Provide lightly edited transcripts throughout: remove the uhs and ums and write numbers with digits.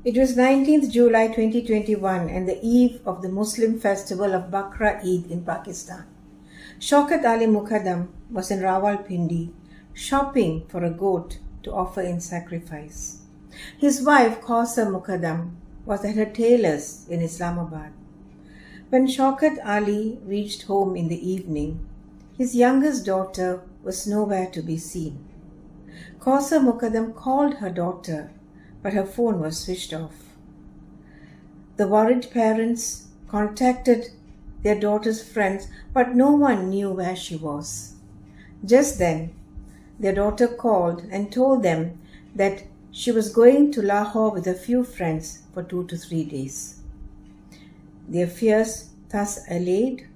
It was 19th July 2021 and the eve of the Muslim festival of Bakra Eid in Pakistan. Shaukat Ali Mukaddam was in Rawalpindi shopping for a goat to offer in sacrifice. His wife, Kausa Mukaddam, was at her tailor's in Islamabad. When Shaukat Ali reached home in the evening, his youngest daughter was nowhere to be seen. Kausa Mukaddam called her daughter, but her phone was switched off. The worried parents contacted their daughter's friends, but no one knew where she was. Just then, their daughter called and told them that she was going to Lahore with a few friends for 2 to 3 days. Their fears thus allayed,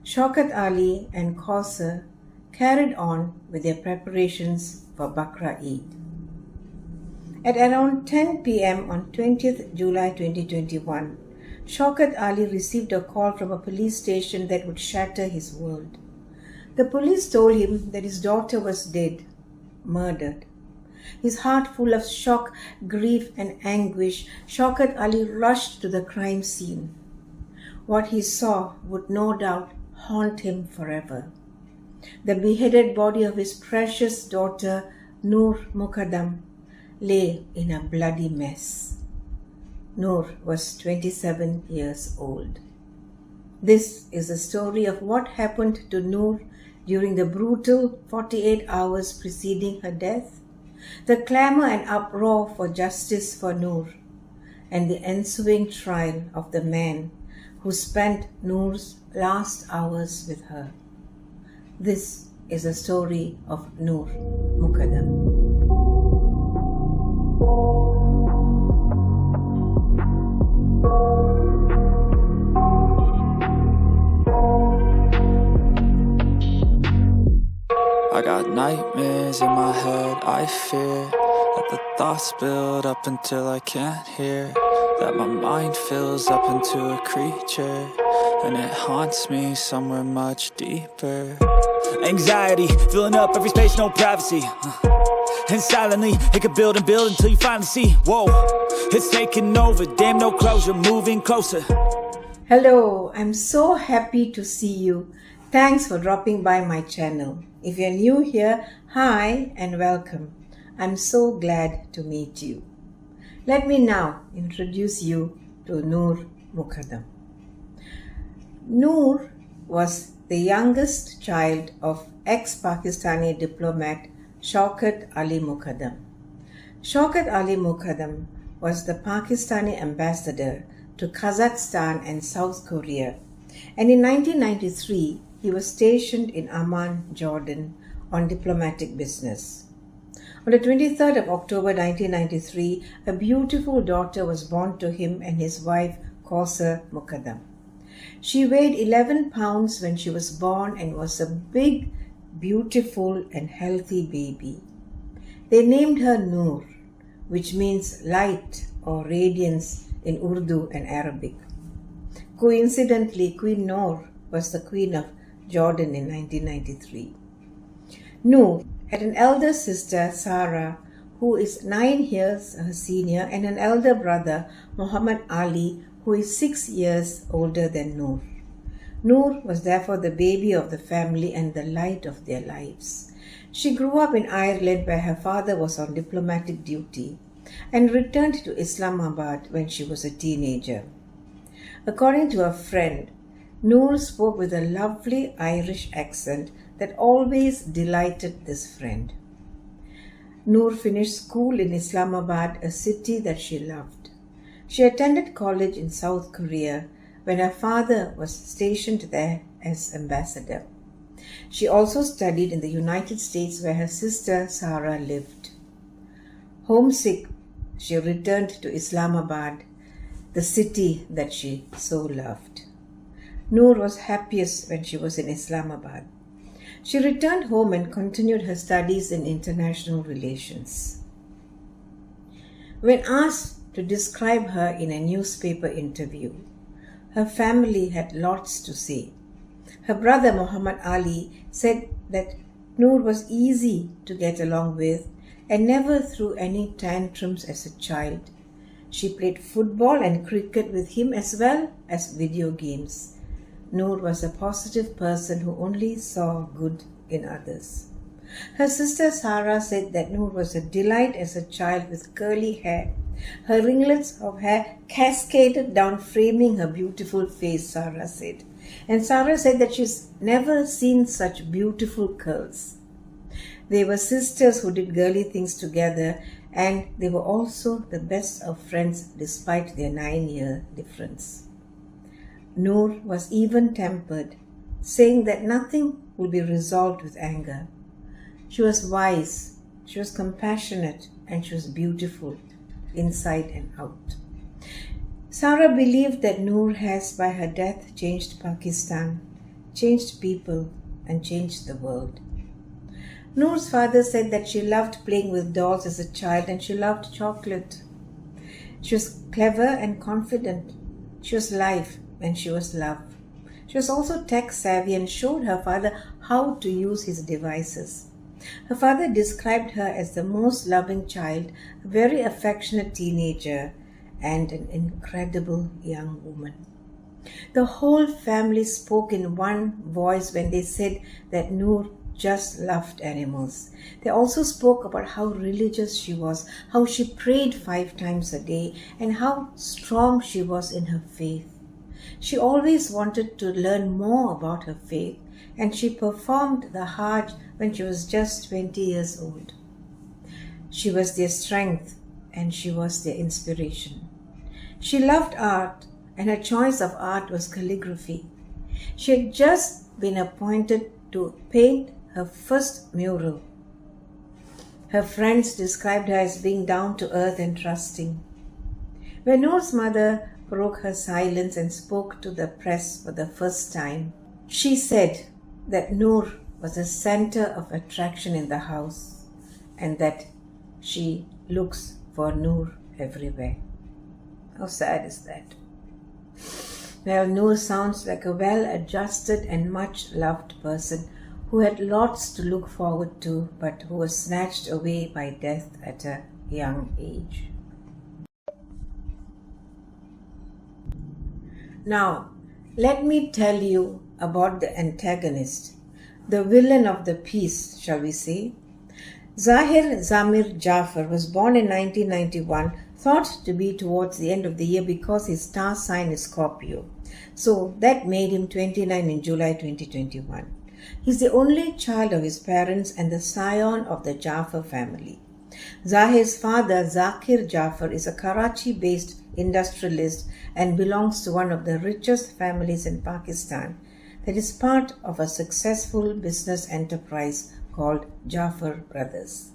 Shaukat Ali and Kausa carried on with their preparations for Bakra Eid. At around 10 p.m. on 20th July 2021, Shaukat Ali received a call from a police station that would shatter his world. The police told him that his daughter was dead, murdered. His heart full of shock, grief and anguish, Shaukat Ali rushed to the crime scene. What he saw would no doubt haunt him forever. The beheaded body of his precious daughter, Noor Mukaddam, lay in a bloody mess. Noor was 27 years old. This is the story of what happened to Noor during the brutal 48 hours preceding her death, the clamor and uproar for justice for Noor, and the ensuing trial of the man who spent Noor's last hours with her. This is the story of Noor Mukaddam. I got nightmares in my head, I fear that the thoughts build up until I can't hear, that my mind fills up into a creature, and it haunts me somewhere much deeper. Anxiety, filling up every space, no privacy, and silently, it could build and build until you finally see, whoa, it's taking over, damn no closure, moving closer. Hello, I'm so happy to see you. Thanks for dropping by my channel. If you're new here, hi and welcome. I'm so glad to meet you. Let me now introduce you to Noor Mukaddam. Noor was the youngest child of ex-Pakistani diplomat Shaukat Ali Mukaddam. Shaukat Ali Mukaddam was the Pakistani ambassador to Kazakhstan and South Korea, and in 1993 he was stationed in Amman, Jordan, on diplomatic business. On the 23rd of October 1993, a beautiful daughter was born to him and his wife, Kausa Mukaddam. She weighed 11 pounds when she was born and was a big, beautiful and healthy baby. They named her Noor, which means light or radiance in Urdu and Arabic. Coincidentally, Queen Noor was the Queen of Jordan in 1993. Noor had an elder sister, Sarah, who is 9 years her senior, and an elder brother, Muhammad Ali, who is 6 years older than Noor. Noor was therefore the baby of the family and the light of their lives. She grew up in Ireland where her father was on diplomatic duty and returned to Islamabad when she was a teenager. According to a friend, Noor spoke with a lovely Irish accent that always delighted this friend. Noor finished school in Islamabad, a city that she loved. She attended college in South Korea when her father was stationed there as ambassador. She also studied in the United States where her sister Sarah lived. Homesick, she returned to Islamabad, the city that she so loved. Noor was happiest when she was in Islamabad. She returned home and continued her studies in international relations. When asked to describe her in a newspaper interview, her family had lots to say. Her brother Muhammad Ali said that Noor was easy to get along with and never threw any tantrums as a child. She played football and cricket with him as well as video games. Noor was a positive person who only saw good in others. Her sister Sarah said that Noor was a delight as a child with curly hair. Her ringlets of hair cascaded down, framing her beautiful face, Sarah said. And Sarah said that she's never seen such beautiful curls. They were sisters who did girly things together, and they were also the best of friends despite their 9-year difference. Noor was even-tempered, saying that nothing will be resolved with anger. She was wise, she was compassionate, and she was beautiful, inside and out. Sarah believed that Noor has, by her death, changed Pakistan, changed people, and changed the world. Noor's father said that she loved playing with dolls as a child and she loved chocolate. She was clever and confident. She was life and she was love. She was also tech-savvy and showed her father how to use his devices. Her father described her as the most loving child, a very affectionate teenager, and an incredible young woman. The whole family spoke in one voice when they said that Noor just loved animals. They also spoke about how religious she was, how she prayed 5 times a day, and how strong she was in her faith. She always wanted to learn more about her faith, and she performed the Hajj when she was just 20 years old. She was their strength, and she was their inspiration. She loved art, and her choice of art was calligraphy. She had just been appointed to paint her first mural. Her friends described her as being down to earth and trusting. When Noor's mother broke her silence and spoke to the press for the first time, she said that Noor was a center of attraction in the house and that she looks for Noor everywhere. How sad is that? Well, Noor sounds like a well-adjusted and much-loved person who had lots to look forward to, but who was snatched away by death at a young age. Now, let me tell you about the antagonist, the villain of the piece, shall we say. Zahir Zamir Jafar was born in 1991, thought to be towards the end of the year because his star sign is Scorpio. So that made him 29 in July 2021. He's the only child of his parents and the scion of the Jafar family. Zahir's father, Zakir Jafar, is a Karachi-based industrialist and belongs to one of the richest families in Pakistan that is part of a successful business enterprise called Jafar Brothers.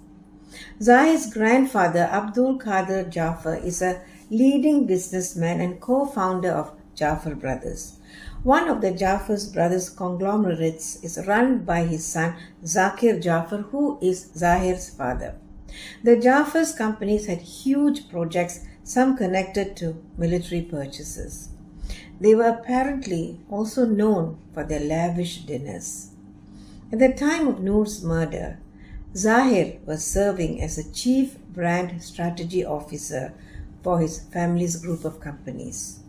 Zahir's grandfather, Abdul Qadir Jafar, is a leading businessman and co-founder of Jafar Brothers. One of the Jafar Brothers conglomerates is run by his son, Zakir Jafar, who is Zahir's father. The Jafar's companies had huge projects, some connected to military purchases. They were apparently also known for their lavish dinners. At the time of Noor's murder, Zahir was serving as a chief brand strategy officer for his family's group of companies.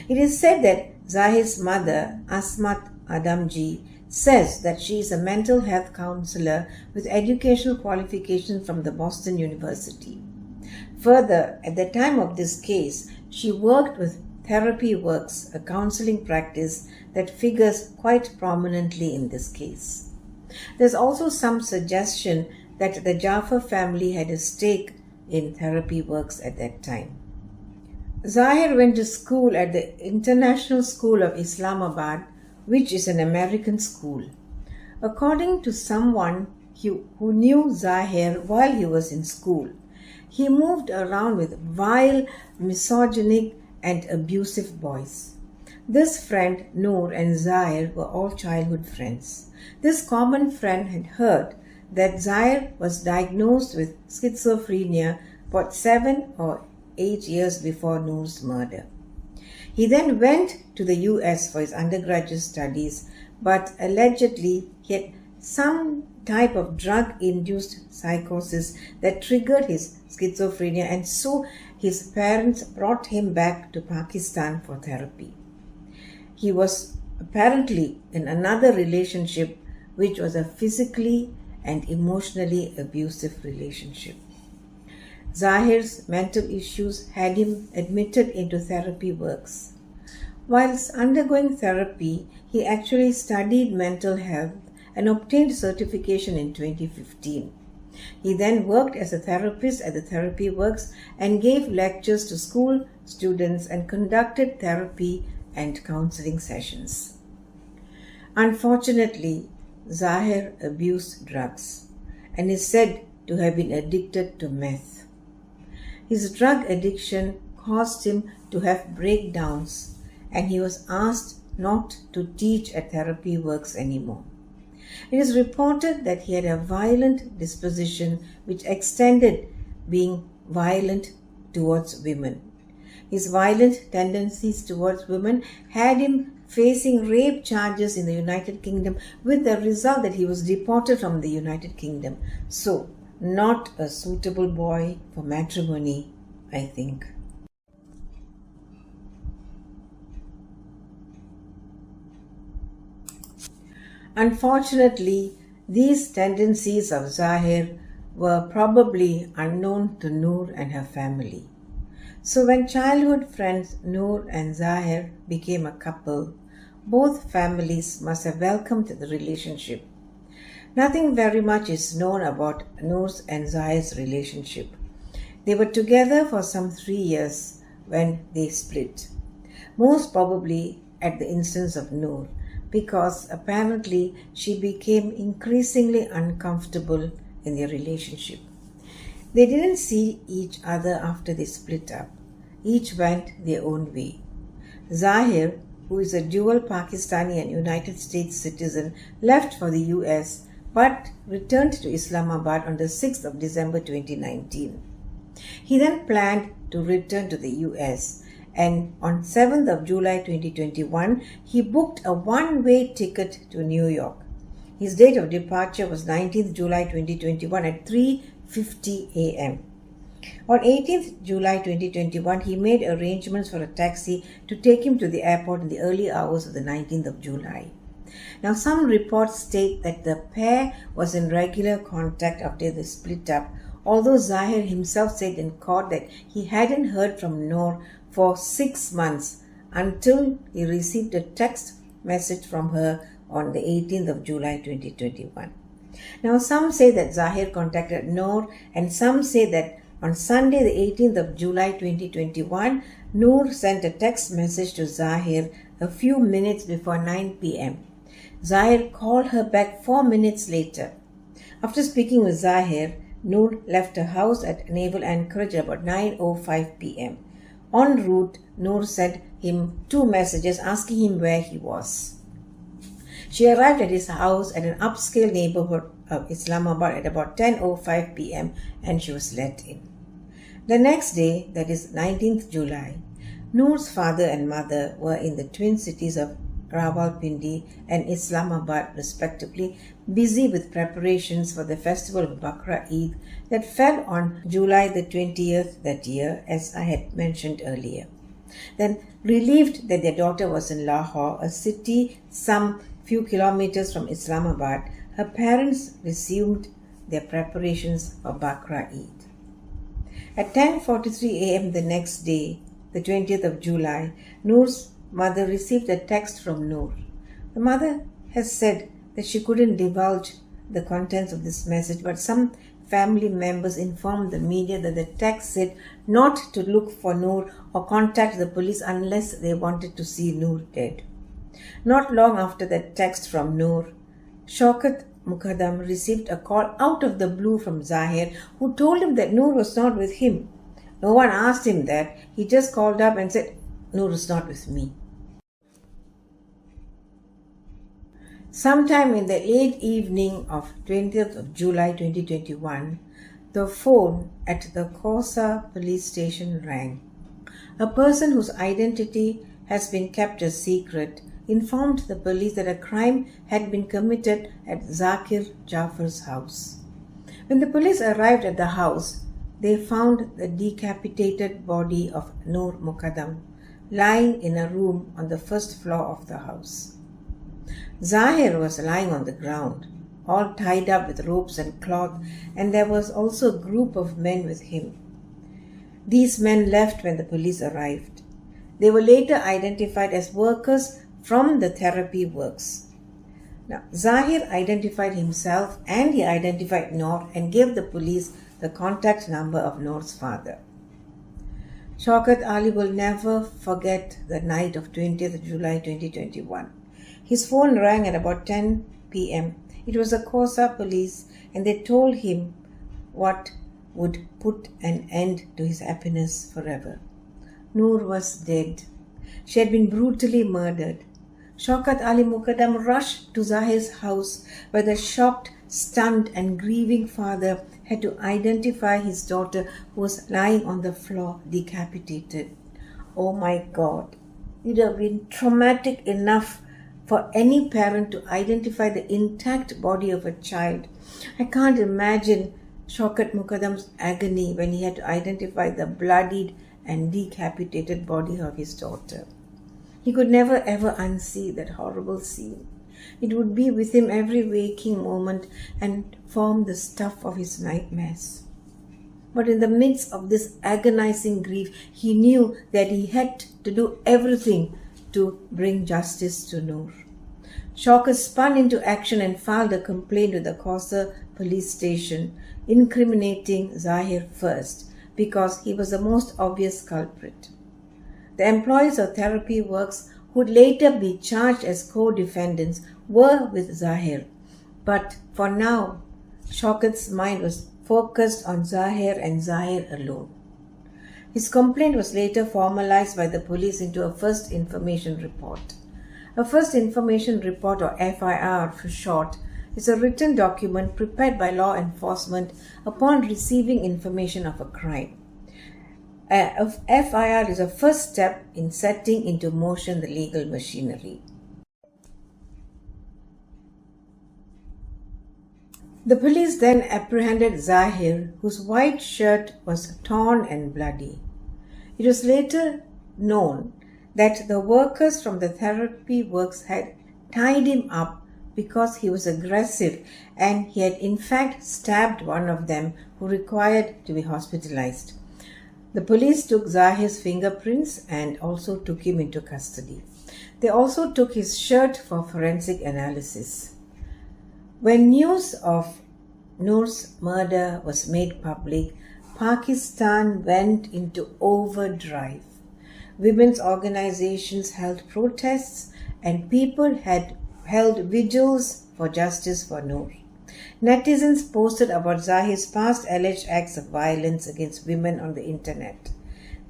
It is said that Zahir's mother, Asmat Adamji, says that she is a mental health counselor with educational qualifications from the Boston University. Further, at the time of this case, she worked with Therapy Works, a counseling practice that figures quite prominently in this case. There's also some suggestion that the Jafar family had a stake in Therapy Works at that time. Zahir went to school at the International School of Islamabad, which is an American school. According to someone who knew Zahir while he was in school, he moved around with vile, misogynic, and abusive boys. This friend, Noor, and Zahir were all childhood friends. This common friend had heard that Zahir was diagnosed with schizophrenia about 7 or 8 years before Noor's murder. He then went to the US for his undergraduate studies, but allegedly he had some type of drug-induced psychosis that triggered his schizophrenia, and so his parents brought him back to Pakistan for therapy. He was apparently in another relationship, which was a physically and emotionally abusive relationship. Zahir's mental issues had him admitted into therapy works. Whilst undergoing therapy, he actually studied mental health and obtained certification in 2015. He then worked as a therapist at the Therapy Works and gave lectures to school students and conducted therapy and counseling sessions. Unfortunately, Zahir abused drugs and is said to have been addicted to meth. His drug addiction caused him to have breakdowns, and he was asked not to teach at Therapy Works anymore. It is reported that he had a violent disposition which extended being violent towards women. His violent tendencies towards women had him facing rape charges in the United Kingdom, with the result that he was deported from the United Kingdom. So, not a suitable boy for matrimony, I think. Unfortunately, these tendencies of Zahir were probably unknown to Noor and her family. So when childhood friends Noor and Zahir became a couple, both families must have welcomed the relationship. Nothing very much is known about Noor's and Zahir's relationship. They were together for some 3 years when they split, most probably at the instance of Noor, because apparently she became increasingly uncomfortable in their relationship. They didn't see each other after they split up. Each went their own way. Zahir, who is a dual Pakistani and United States citizen, left for the US but returned to Islamabad on the 6th of December 2019. He then planned to return to the US, and on 7th of July 2021, he booked a one-way ticket to New York. His date of departure was 19th July 2021 at 3:50 a.m. On 18th July 2021, he made arrangements for a taxi to take him to the airport in the early hours of the 19th of July. Now, some reports state that the pair was in regular contact after they split up, although Zahir himself said in court that he hadn't heard from Noor for 6 months until he received a text message from her on the 18th of July 2021. Now, some say that Zahir contacted Noor, and some say that on Sunday, the 18th of July 2021, Noor sent a text message to Zahir a few minutes before 9 p.m. Zahir called her back 4 minutes later. After speaking with Zahir, Noor left her house at Naval Anchorage about 9:05 p.m. En route, Noor sent him 2 messages asking him where he was. She arrived at his house at an upscale neighborhood of Islamabad at about 10:05 p.m. and she was let in. The next day, that is 19th July, Noor's father and mother were in the twin cities of Rawalpindi and Islamabad respectively, busy with preparations for the festival of Bakra Eid that fell on July the 20th that year, as I had mentioned earlier. Then, relieved that their daughter was in Lahore, a city some few kilometers from Islamabad, her parents resumed their preparations for Bakra Eid. At 10:43 a.m. the next day, the 20th of July, Noor's mother received a text from Noor. The mother has said that she couldn't divulge the contents of this message, but some family members informed the media that the text said not to look for Noor or contact the police unless they wanted to see Noor dead. Not long after that text from Noor, Noor Mukaddam received a call out of the blue from Zahir, who told him that Noor was not with him. No one asked him that. He just called up and said, "Noor is not with me." Sometime in the late evening of 20th of July 2021, the phone at the Kosa police station rang. A person whose identity has been kept a secret informed the police that a crime had been committed at Zakir Jafar's house. When the police arrived at the house, they found the decapitated body of Noor Mukaddam lying in a room on the first floor of the house. Zahir was lying on the ground, all tied up with ropes and cloth, and there was also a group of men with him. These men left when the police arrived. They were later identified as workers from the therapy works. Now, Zahir identified himself and he identified Noor and gave the police the contact number of Noor's father. Shaukat Ali will never forget the night of 20th July 2021. His phone rang at about 10 p.m. It was the Kosa police, and they told him what would put an end to his happiness forever. Noor was dead. She had been brutally murdered. Shaukat Ali Mukaddam rushed to Zahir's house, where the shocked, stunned and grieving father had to identify his daughter, who was lying on the floor decapitated. Oh my God! It would have been traumatic enough for any parent to identify the intact body of a child. I can't imagine Shaukat Mukaddam's agony when he had to identify the bloodied and decapitated body of his daughter. He could never ever unsee that horrible scene. It would be with him every waking moment and form the stuff of his nightmares. But in the midst of this agonizing grief, he knew that he had to do everything to bring justice to Noor. Shaukat spun into action and filed a complaint with the Kosa police station, incriminating Zahir first because he was the most obvious culprit. The employees of therapy works, who would later be charged as co-defendants, were with Zahir. But for now, Shaukat's mind was focused on Zahir and Zahir alone. His complaint was later formalized by the police into a first information report. A first information report, or FIR for short, is a written document prepared by law enforcement upon receiving information of a crime. A FIR is a first step in setting into motion the legal machinery. The police then apprehended Zahir, whose white shirt was torn and bloody. It was later known that the workers from the therapy works had tied him up because he was aggressive, and he had in fact stabbed one of them, who required to be hospitalized. The police took Zahir's fingerprints and also took him into custody. They also took his shirt for forensic analysis. When news of Noor's murder was made public, Pakistan went into overdrive. Women's organizations held protests and people had held vigils for justice for Noor. Netizens posted about Zahir's past alleged acts of violence against women on the internet.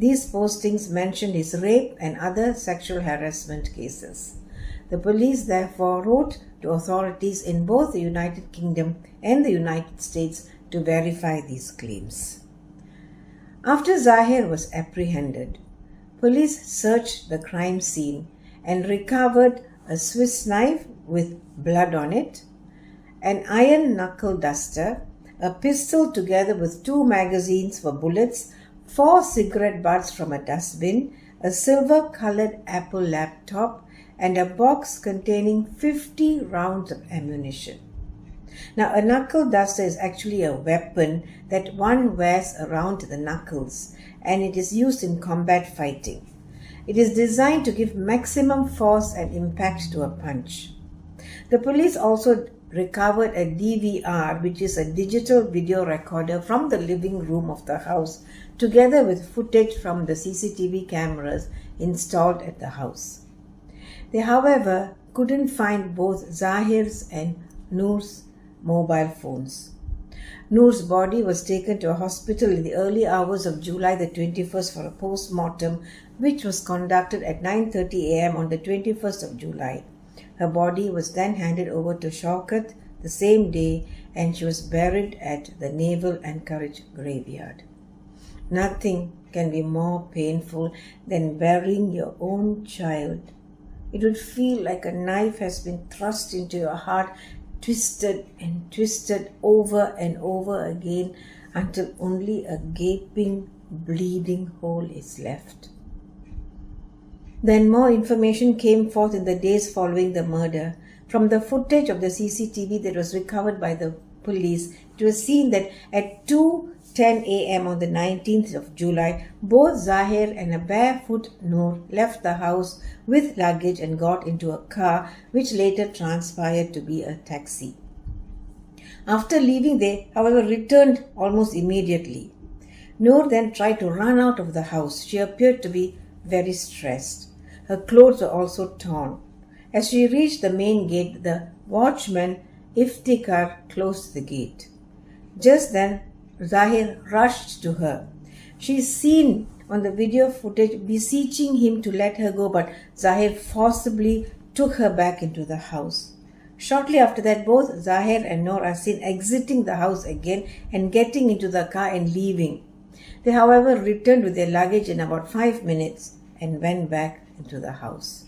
These postings mentioned his rape and other sexual harassment cases. The police therefore wrote to authorities in both the United Kingdom and the United States to verify these claims. After Zahir was apprehended, police searched the crime scene and recovered a Swiss knife with blood on it, an iron knuckle duster, a pistol together with 2 magazines for bullets, 4 cigarette butts from a dustbin, a silver-colored Apple laptop, and a box containing 50 rounds of ammunition. Now, a knuckle duster is actually a weapon that one wears around the knuckles, and it is used in combat fighting. It is designed to give maximum force and impact to a punch. The police also recovered a DVR, which is a digital video recorder, from the living room of the house, together with footage from the CCTV cameras installed at the house. They, however, couldn't find both Zahir's and Noor's mobile phones. Noor's body was taken to a hospital in the early hours of July the 21st for a post-mortem, which was conducted at 9:30 a.m. on the 21st of July. Her body was then handed over to Shaukat the same day, and she was buried at the Naval Anchorage graveyard. Nothing can be more painful than burying your own child. It would feel like a knife has been thrust into your heart, twisted and twisted over and over again until only a gaping, bleeding hole is left. Then more information came forth in the days following the murder. From the footage of the CCTV that was recovered by the police, it was seen that at 2:10 a.m. on the 19th of July, both Zahir and a barefoot Noor left the house with luggage and got into a car which later transpired to be a taxi. After leaving, they, however, returned almost immediately. Noor then tried to run out of the house. She appeared to be very stressed. Her clothes were also torn. As she reached the main gate, the watchman, Iftikhar, closed the gate. Just then, Zahir rushed to her. She is seen on the video footage beseeching him to let her go, but Zahir forcibly took her back into the house. Shortly after that, both Zahir and Noor are seen exiting the house again and getting into the car and leaving. They, however, returned with their luggage in about 5 minutes and went back into the house.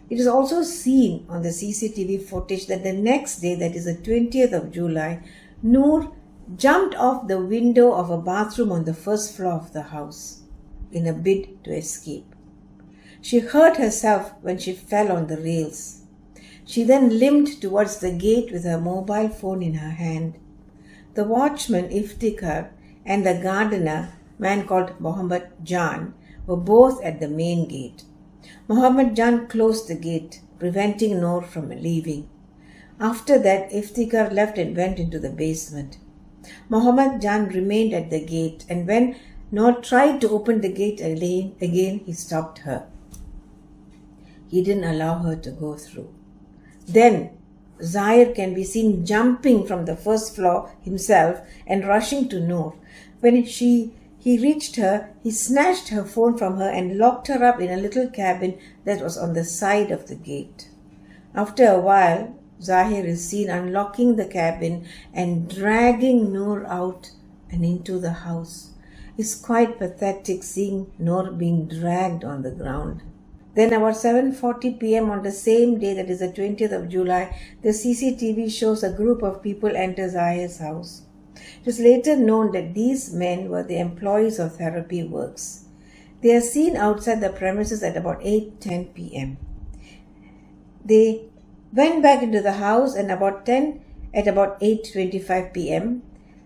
It is also seen on the CCTV footage that the next day, that is the 20th of July, Noor jumped off the window of a bathroom on the first floor of the house in a bid to escape. She hurt herself when she fell on the rails. She then limped towards the gate with her mobile phone in her hand. The watchman, Iftikhar, and the gardener, man called Mohammed Jan, were both at the main gate. Mohammed Jan closed the gate, preventing Noor from leaving. After that, Iftikhar left and went into the basement. Mohammed Jan remained at the gate, and when Noor tried to open the gate again, he stopped her. He didn't allow her to go through. Then Zahir can be seen jumping from the first floor himself and rushing to Noor. When he reached her, he snatched her phone from her and locked her up in a little cabin that was on the side of the gate. After a while, Zahir is seen unlocking the cabin and dragging Noor out and into the house. It's quite pathetic seeing Noor being dragged on the ground. Then about 7:40 p.m. on the same day, that is the 20th of July, the CCTV shows a group of people enter Zahir's house. It was later known that these men were the employees of Therapy Works. They are seen outside the premises at about 8:10 p.m. They went back into the house and at about 8:25 p.m.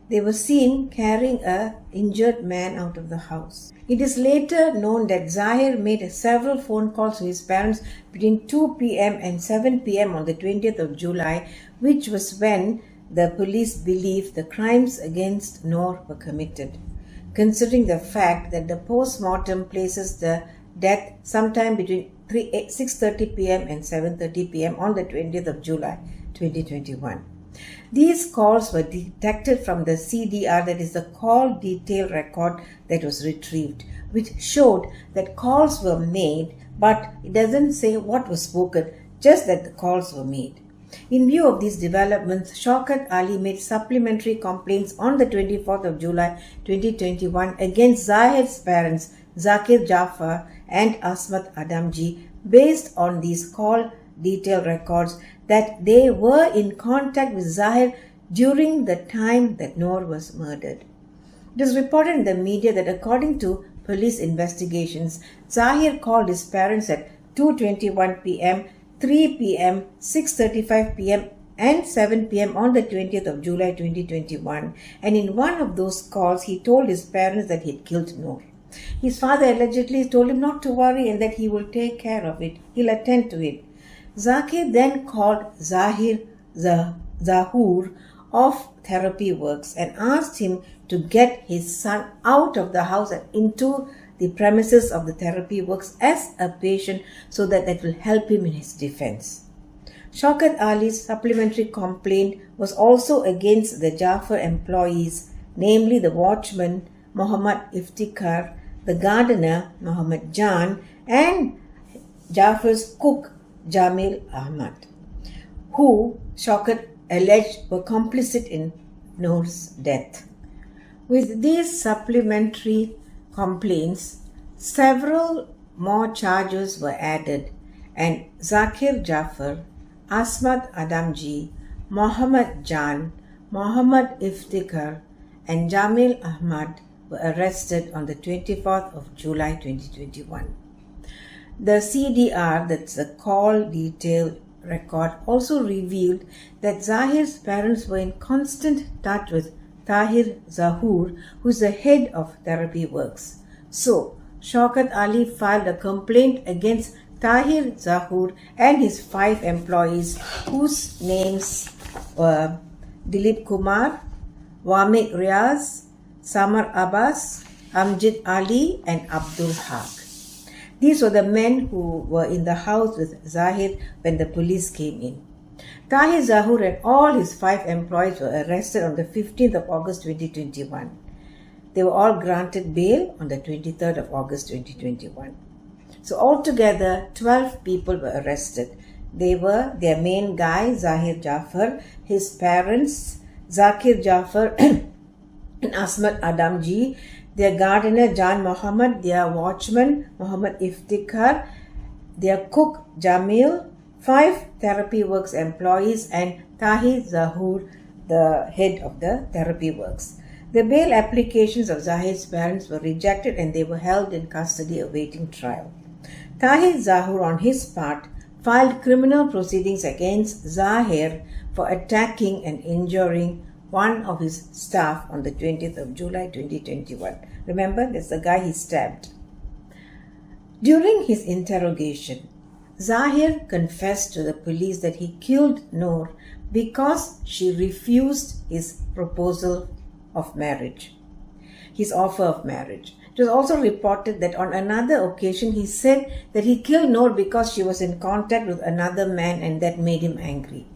they were seen carrying an injured man out of the house. It is later known that Zahir made several phone calls to his parents between 2 p.m. and 7 p.m. on the 20th of July, which was when the police believed the crimes against Noor were committed, considering the fact that the post-mortem places the death sometime between 6:30 p.m. and 7:30 p.m. on the 20th of July 2021. These calls were detected from the CDR, that is the call detail record that was retrieved, which showed that calls were made, but it doesn't say what was spoken, just that the calls were made. In view of these developments, Shaukat Ali made supplementary complaints on the 24th of July 2021 against Zahir's parents, Zakir Jafar and Asmat Adamji, based on these call detail records that they were in contact with Zahir during the time that Noor was murdered. It is reported in the media that according to police investigations, Zahir called his parents at 2:21 p.m., 3 p.m., 6:35 p.m. and 7 p.m. on the 20th of July 2021, and in one of those calls he told his parents that he had killed Noor. His father allegedly told him not to worry and that he will take care of it, he'll attend to it. Zakir then called Zahir of Therapy Works and asked him to get his son out of the house and into the premises of the Therapy Works as a patient so that will help him in his defense. Shaukat Ali's supplementary complaint was also against the Jafar employees, namely the watchman Muhammad Iftikhar, the gardener Muhammad Jan, and Jafar's cook Jamil Ahmad, who Shaukat alleged were complicit in Noor's death. With these supplementary complaints, several more charges were added, and Zakir Jafar, Asmat Adamji, Muhammad Jan, Muhammad Iftikhar, and Jamil Ahmad were arrested on the 24th of July 2021. The CDR, that's the call detail record, also revealed that Zahir's parents were in constant touch with Zahir, who is the head of Therapy Works. So, Shaukat Ali filed a complaint against Tahir Zahur and his 5 employees, whose names were Dilip Kumar, Wamik Riaz, Samar Abbas, Amjid Ali and Abdul Haq. These were the men who were in the house with Zahir when the police came in. Tahir Zahur and all his 5 employees were arrested on the 15th of August 2021. They were all granted bail on the 23rd of August 2021. So altogether, 12 people were arrested. They were their main guy, Zahir Jafar, his parents, Zakir Jafar and Asmat Adamji, their gardener, Jan Mohammed, their watchman, Muhammad Iftikhar, their cook, Jamil, 5 Therapy Works employees, and Tahir Zahur, the head of the Therapy Works. The bail applications of Zahir's parents were rejected and they were held in custody awaiting trial. Tahir Zahur, on his part, filed criminal proceedings against Zahir for attacking and injuring one of his staff on the 20th of July 2021. Remember, that's the guy he stabbed. During his interrogation, Zahir confessed to the police that he killed Noor because she refused his proposal of marriage, his offer of marriage. It was also reported that on another occasion he said that he killed Noor because she was in contact with another man and that made him angry.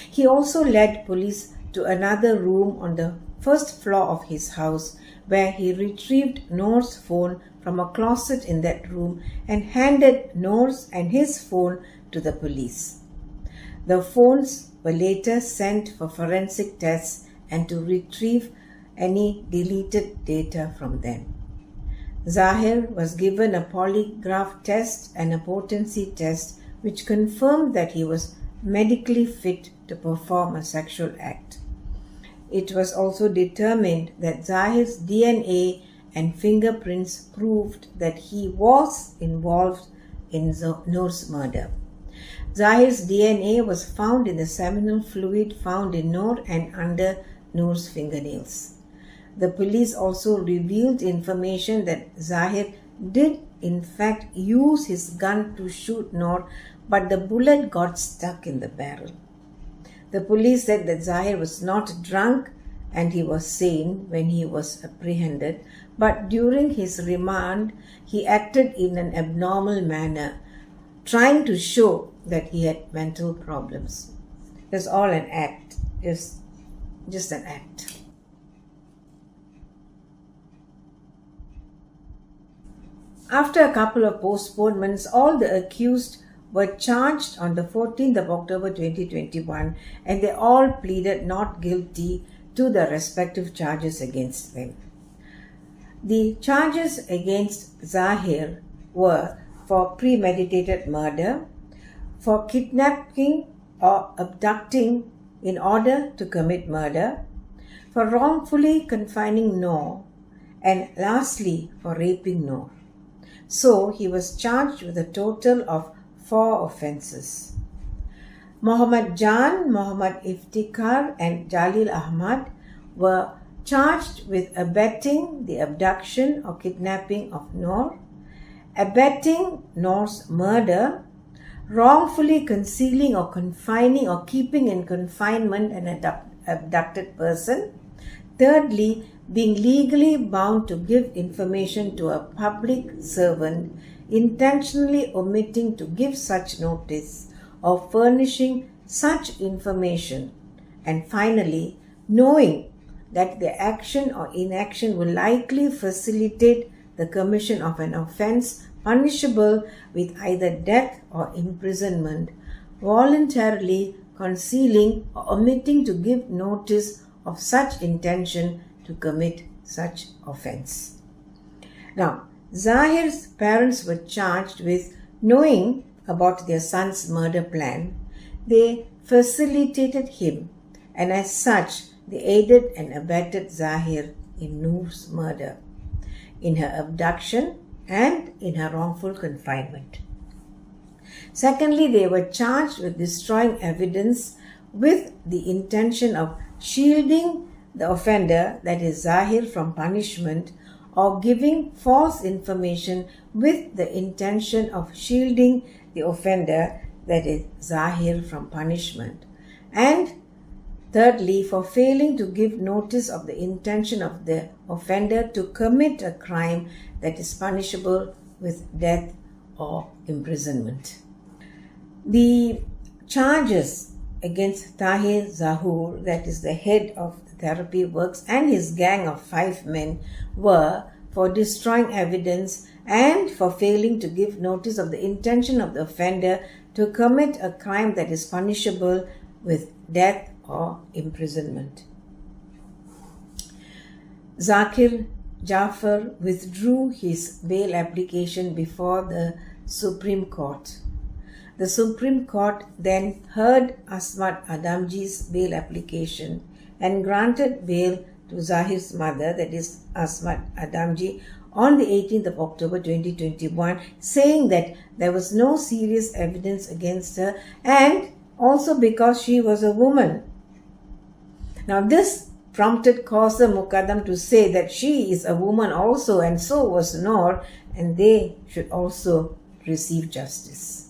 He also led police to another room on the first floor of his house where he retrieved Noor's phone from a closet in that room and handed Noor's and his phone to the police. The phones were later sent for forensic tests and to retrieve any deleted data from them. Zahir was given a polygraph test and a potency test which confirmed that he was medically fit to perform a sexual act. It was also determined that Zahir's DNA and fingerprints proved that he was involved in Noor's murder. Zahir's DNA was found in the seminal fluid found in Noor and under Noor's fingernails. The police also revealed information that Zahir did in fact use his gun to shoot Noor, but the bullet got stuck in the barrel. The police said that Zahir was not drunk and he was sane when he was apprehended, but during his remand he acted in an abnormal manner, trying to show that he had mental problems. It was all an act, just an act. After a couple of postponements, all the accused were charged on the 14th of October 2021 and they all pleaded not guilty to the respective charges against them. The charges against Zahir were for premeditated murder, for kidnapping or abducting in order to commit murder, for wrongfully confining Noor, and lastly for raping Noor. So he was charged with a total of 4 offences. Muhammad Jan, Muhammad Iftikhar and Jalil Ahmad were charged with abetting the abduction or kidnapping of Noor, abetting Noor's murder, wrongfully concealing or confining or keeping in confinement an abducted person, thirdly, being legally bound to give information to a public servant, intentionally omitting to give such notice or furnishing such information, and finally, knowing that the action or inaction will likely facilitate the commission of an offence punishable with either death or imprisonment, voluntarily concealing or omitting to give notice of such intention to commit such offence. Now, Zahir's parents were charged with knowing about their son's murder plan. They facilitated him, and as such, they aided and abetted Zahir in Noor's murder, in her abduction, and in her wrongful confinement. Secondly, they were charged with destroying evidence with the intention of shielding the offender, that is Zahir, from punishment, or giving false information with the intention of shielding the offender, that is Zahir, from punishment. And thirdly, for failing to give notice of the intention of the offender to commit a crime that is punishable with death or imprisonment. The charges against Tahir Zahur, that is the head of the therapy works, and his gang of 5 men were for destroying evidence and for failing to give notice of the intention of the offender to commit a crime that is punishable with death or imprisonment. Zakir Jafar withdrew his bail application before the Supreme Court. The Supreme Court then heard Asmat Adamji's bail application and granted bail to Zahir's mother, that is Asmat Adamji, on the 18th of October 2021, saying that there was no serious evidence against her and also because she was a woman. Now this prompted Noor Mukaddam to say that she is a woman also, and so was Noor, and they should also receive justice.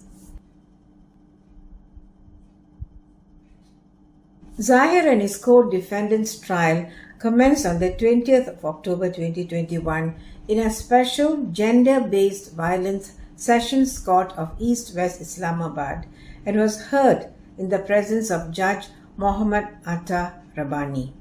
Zahir and his co-defendants' trial commenced on the 20th of October 2021 in a special gender-based violence Sessions Court of East West Islamabad and was heard in the presence of Judge Mohammad Atta Rabbani.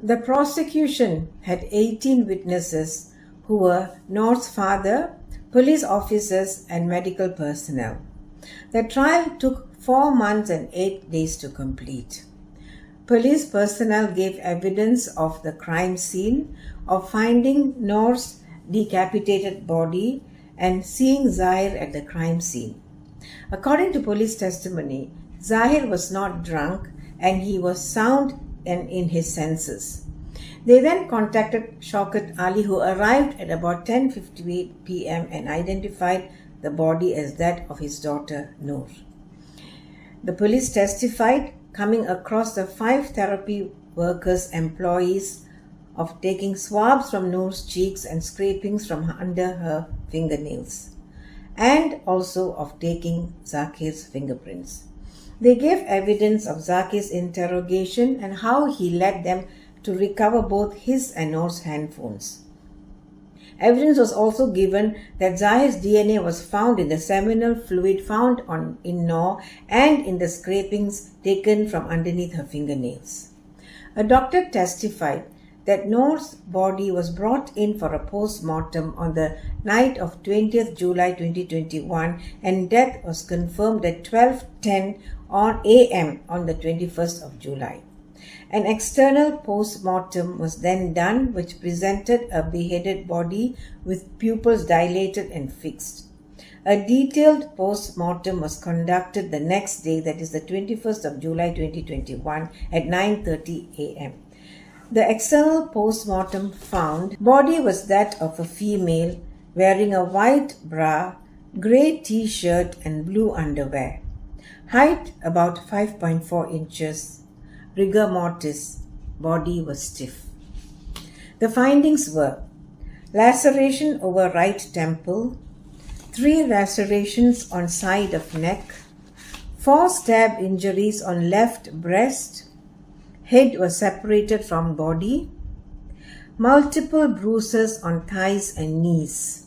The prosecution had 18 witnesses who were Noor's father, police officers, and medical personnel. The trial took 4 months and 8 days to complete. Police personnel gave evidence of the crime scene, of finding Noor's decapitated body and seeing Zahir at the crime scene. According to police testimony, Zahir was not drunk and he was sound and in his senses. They then contacted Shaukat Ali, who arrived at about 10:58 p.m. and identified the body as that of his daughter Noor. The police testified coming across the 5 therapy workers' employees of taking swabs from Noor's cheeks and scrapings from under her fingernails, and also of taking Zakir's fingerprints. They gave evidence of Zakir's interrogation and how he led them to recover both his and Noor's handphones. Evidence was also given that Zahir's DNA was found in the seminal fluid found in Noor and in the scrapings taken from underneath her fingernails. A doctor testified that Noor's body was brought in for a post-mortem on the night of 20th July 2021 and death was confirmed at 12:10 a.m. on the 21st of July. An external post-mortem was then done, which presented a beheaded body with pupils dilated and fixed. A detailed post-mortem was conducted the next day, that is the 21st of July 2021 at 9:30 a.m. The external post-mortem found body was that of a female wearing a white bra, grey t-shirt and blue underwear. Height about 5.4 inches. Rigor mortis, body was stiff. The findings were laceration over right temple, 3 lacerations on side of neck, 4 stab injuries on left breast, head was separated from body, multiple bruises on thighs and knees.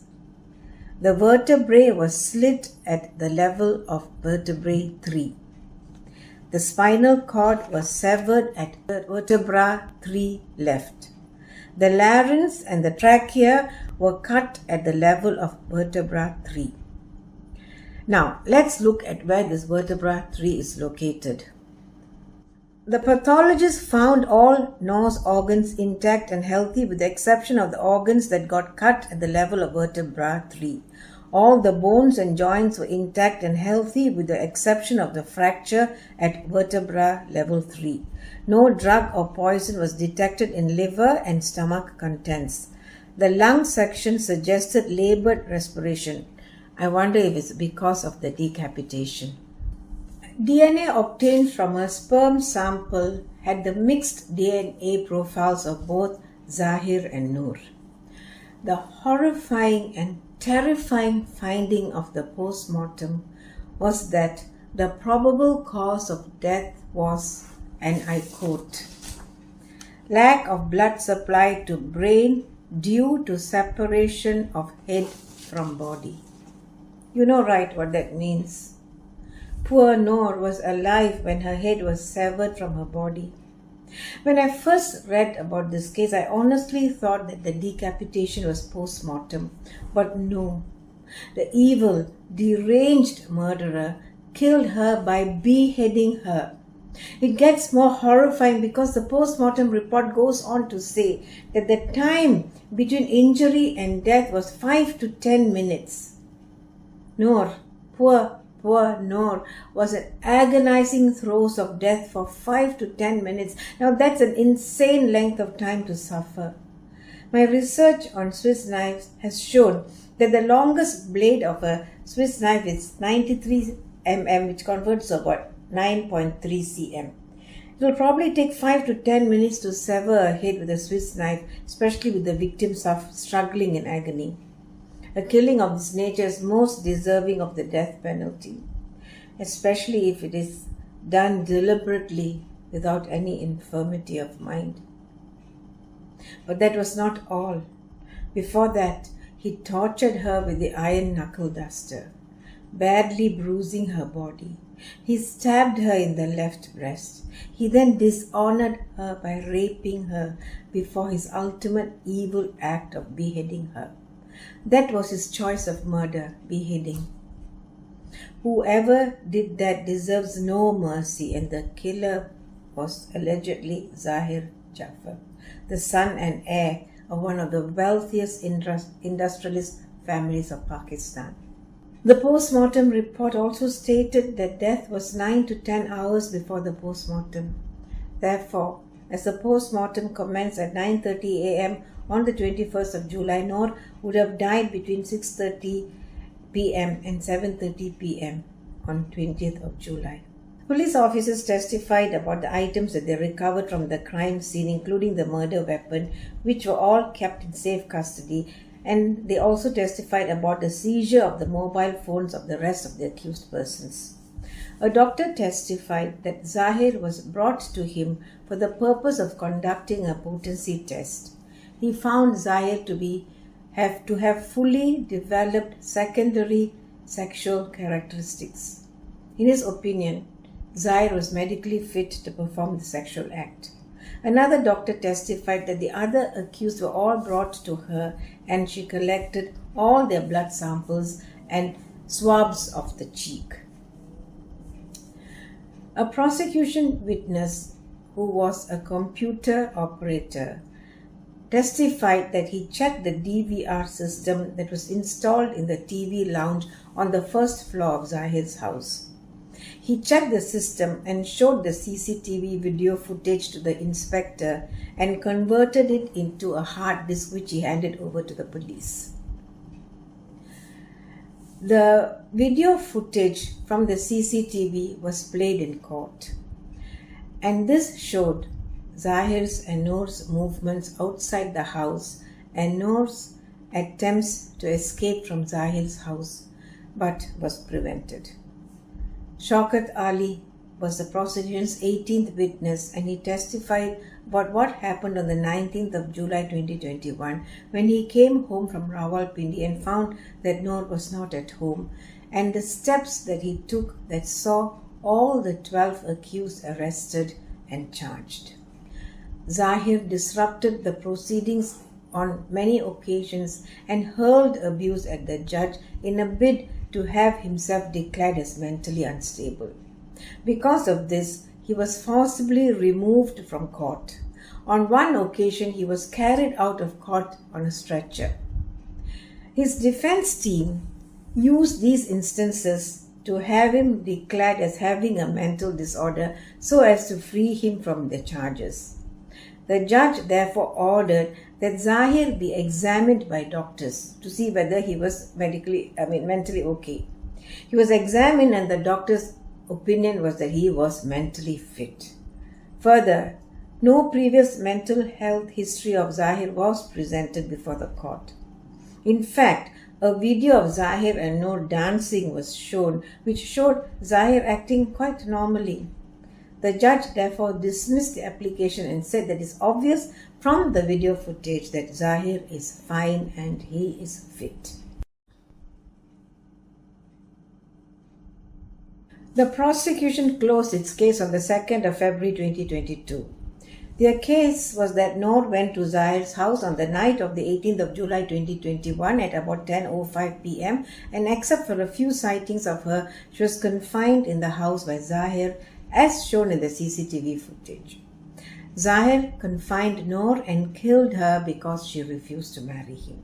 The vertebrae was slit at the level of vertebrae 3. The spinal cord was severed at vertebra 3 left. The larynx and the trachea were cut at the level of vertebra 3. Now, let's look at where this vertebra 3 is located. The pathologist found all Noor's organs intact and healthy with the exception of the organs that got cut at the level of vertebra 3. All the bones and joints were intact and healthy with the exception of the fracture at vertebra level 3. No drug or poison was detected in liver and stomach contents. The lung section suggested labored respiration. I wonder if it's because of the decapitation. DNA obtained from a sperm sample had the mixed DNA profiles of both Zahir and Noor. The horrifying and terrifying finding of the post-mortem was that the probable cause of death was, and I quote, lack of blood supply to brain due to separation of head from body. You know right what that means. Poor Noor was alive when her head was severed from her body. When I first read about this case, I honestly thought that the decapitation was post-mortem. But no, the evil, deranged murderer killed her by beheading her. It gets more horrifying because the post-mortem report goes on to say that the time between injury and death was 5 to 10 minutes. Noor, poor Noor, was in agonizing throes of death for 5 to 10 minutes. Now that's an insane length of time to suffer. My research on Swiss knives has shown that the longest blade of a Swiss knife is 93 mm, which converts to about 9.3 cm. It will probably take 5 to 10 minutes to sever a head with a Swiss knife, especially with the victim struggling in agony. A killing of this nature is most deserving of the death penalty, especially if it is done deliberately without any infirmity of mind. But that was not all. Before that, he tortured her with the iron knuckle duster, badly bruising her body. He stabbed her in the left breast. He then dishonored her by raping her before his ultimate evil act of beheading her. That was his choice of murder, beheading. Whoever did that deserves no mercy, and the killer was allegedly Zahir Jaffer, the son and heir of one of the wealthiest industrialist families of Pakistan. The post-mortem report also stated that death was 9 to 10 hours before the post-mortem. Therefore, as the post-mortem commenced at 9:30 a.m. on the 21st of July, Noor would have died between 6:30 p.m. and 7:30 p.m. on 20th of July. Police officers testified about the items that they recovered from the crime scene, including the murder weapon, which were all kept in safe custody, and they also testified about the seizure of the mobile phones of the rest of the accused persons. A doctor testified that Zahir was brought to him for the purpose of conducting a potency test. He found Zahir to have fully developed secondary sexual characteristics. In his opinion, Zahir was medically fit to perform the sexual act. Another doctor testified that the other accused were all brought to her and she collected all their blood samples and swabs of the cheek. A prosecution witness who was a computer operator testified that he checked the DVR system that was installed in the TV lounge on the first floor of Zahir's house. He checked the system and showed the CCTV video footage to the inspector and converted it into a hard disk which he handed over to the police. The video footage from the CCTV was played in court, and this showed Zahir's and Noor's movements outside the house and Noor's attempts to escape from Zahir's house, but was prevented. Shaukat Ali was the prosecution's 18th witness, and he testified about what happened on the 19th of July 2021 when he came home from Rawalpindi and found that Noor was not at home, and the steps that he took that saw all the 12 accused arrested and charged. Zahir disrupted the proceedings on many occasions and hurled abuse at the judge in a bid to have himself declared as mentally unstable. Because of this, he was forcibly removed from court. On one occasion, he was carried out of court on a stretcher. His defense team used these instances to have him declared as having a mental disorder so as to free him from the charges. The judge therefore ordered that Zahir be examined by doctors to see whether he was mentally okay. He was examined and the doctor's opinion was that he was mentally fit. Further, no previous mental health history of Zahir was presented before the court. In fact, a video of Zahir and Noor dancing was shown, which showed Zahir acting quite normally. The judge therefore dismissed the application and said that it's obvious from the video footage that Zahir is fine and he is fit. The prosecution closed its case on the 2nd of February 2022. Their case was that Noor went to Zahir's house on the night of the 18th of July 2021 at about 10:05 p.m. and except for a few sightings of her, she was confined in the house by Zahir as shown in the CCTV footage. Zahir confined Noor and killed her because she refused to marry him.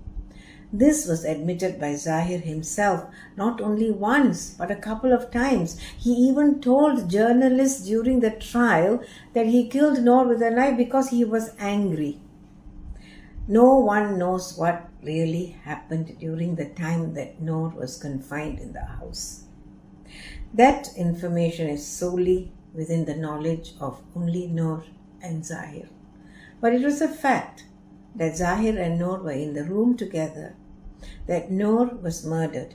This was admitted by Zahir himself not only once but a couple of times. He even told journalists during the trial that he killed Noor with a knife because he was angry. No one knows what really happened during the time that Noor was confined in the house. That information is solely within the knowledge of only Noor and Zahir. But it was a fact that Zahir and Noor were in the room together, that Noor was murdered,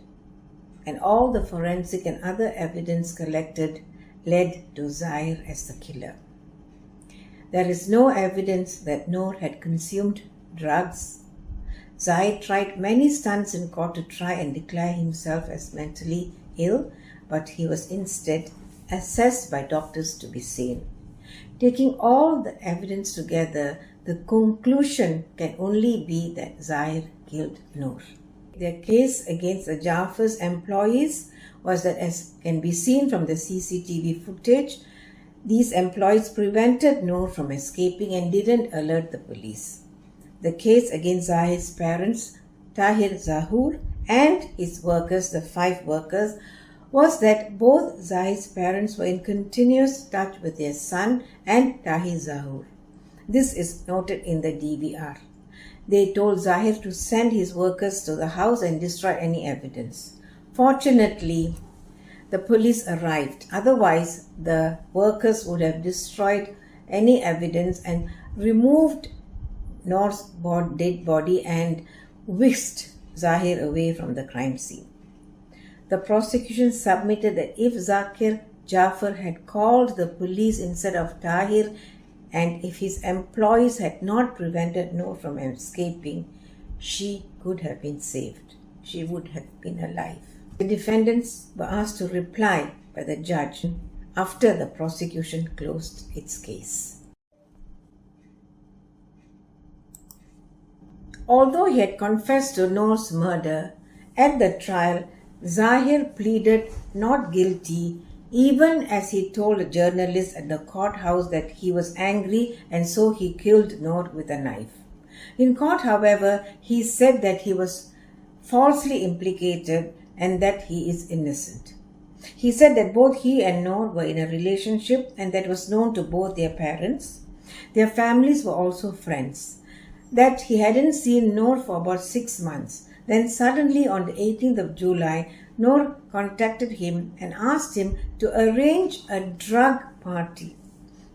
and all the forensic and other evidence collected led to Zahir as the killer. There is no evidence that Noor had consumed drugs. Zahir tried many stunts in court to try and declare himself as mentally ill, but he was instead assessed by doctors to be sane. Taking all the evidence together, the conclusion can only be that Zahir killed Noor. Their case against the Jafar's employees was that, as can be seen from the CCTV footage, these employees prevented Noor from escaping and didn't alert the police. The case against Zahir's parents, Tahir Zahur, and his workers, the 5 workers, was that both Zahir's parents were in continuous touch with their son and Tahir Zahur. This is noted in the DVR. They told Zahir to send his workers to the house and destroy any evidence. Fortunately, the police arrived. Otherwise, the workers would have destroyed any evidence and removed Noor's dead body and whisked Zahir away from the crime scene. The prosecution submitted that if Zakir Jafar had called the police instead of Tahir, and if his employees had not prevented Noor from escaping, she could have been saved. She would have been alive. The defendants were asked to reply by the judge after the prosecution closed its case. Although he had confessed to Noor's murder, at the trial, Zahir pleaded not guilty, even as he told journalists at the courthouse that he was angry and so he killed Noor with a knife. In court, however, he said that he was falsely implicated and that he is innocent. He said that both he and Noor were in a relationship and that was known to both their parents. Their families were also friends. That he hadn't seen Noor for about 6 months. Then suddenly on the 18th of July, Noor contacted him and asked him to arrange a drug party.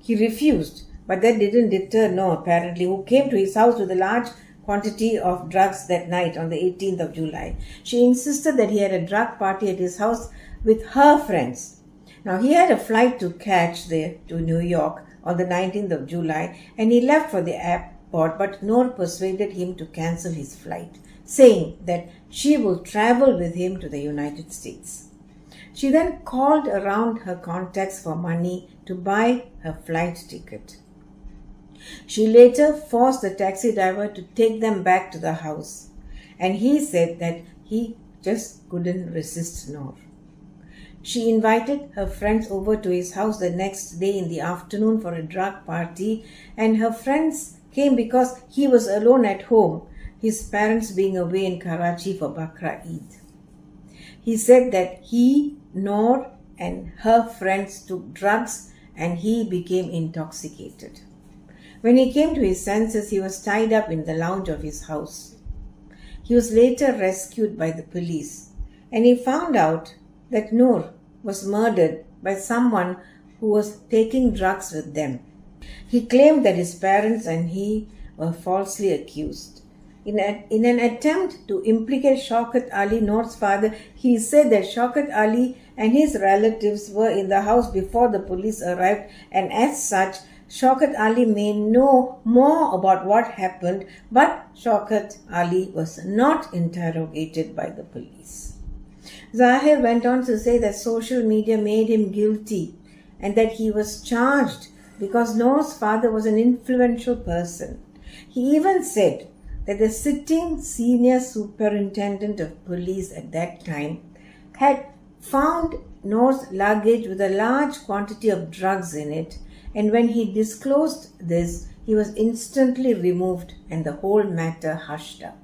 He refused, but that didn't deter Noor, apparently, who came to his house with a large quantity of drugs that night on the 18th of July. She insisted that he had a drug party at his house with her friends. Now, he had a flight to catch there to New York on the 19th of July, and he left for the airport, but Noor persuaded him to cancel his flight, saying that she will travel with him to the United States. She then called around her contacts for money to buy her flight ticket. She later forced the taxi driver to take them back to the house, and he said that he just couldn't resist Noor. She invited her friends over to his house the next day in the afternoon for a drug party, and her friends came because he was alone at home, his parents being away in Karachi for Bakra Eid. He said that he, Noor, and her friends took drugs and he became intoxicated. When he came to his senses, he was tied up in the lounge of his house. He was later rescued by the police, and he found out that Noor was murdered by someone who was taking drugs with them. He claimed that his parents and he were falsely accused. In an attempt to implicate Shaukat Ali, Noor's father, he said that Shaukat Ali and his relatives were in the house before the police arrived, and as such, Shaukat Ali may know more about what happened, but Shaukat Ali was not interrogated by the police. Zahir went on to say that social media made him guilty and that he was charged because Noor's father was an influential person. He even said that the sitting senior superintendent of police at that time had found Noor's luggage with a large quantity of drugs in it, and when he disclosed this, he was instantly removed and the whole matter hushed up.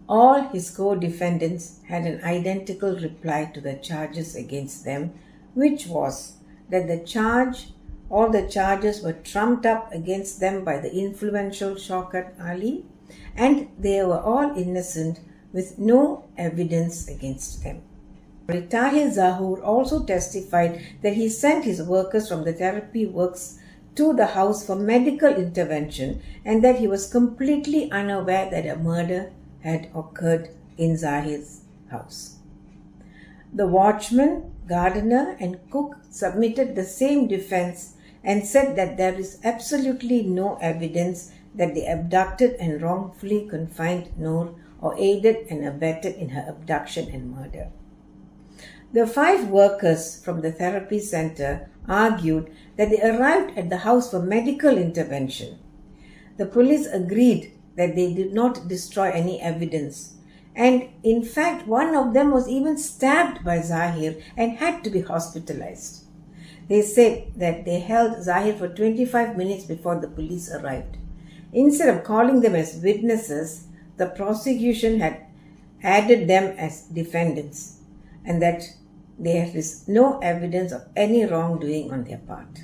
All his co-defendants had an identical reply to the charges against them, which was that all the charges were trumped up against them by the influential Shaukat Ali, and they were all innocent with no evidence against them. Zahir also testified that he sent his workers from the therapy works to the house for medical intervention and that he was completely unaware that a murder had occurred in Zahir's house. The watchman, gardener, and cook submitted the same defense and said that there is absolutely no evidence that they abducted and wrongfully confined Noor or aided and abetted in her abduction and murder. The 5 workers from the therapy center argued that they arrived at the house for medical intervention. The police agreed that they did not destroy any evidence, and in fact one of them was even stabbed by Zahir and had to be hospitalized. They said that they held Zahir for 25 minutes before the police arrived. Instead of calling them as witnesses, the prosecution had added them as defendants, and that there is no evidence of any wrongdoing on their part.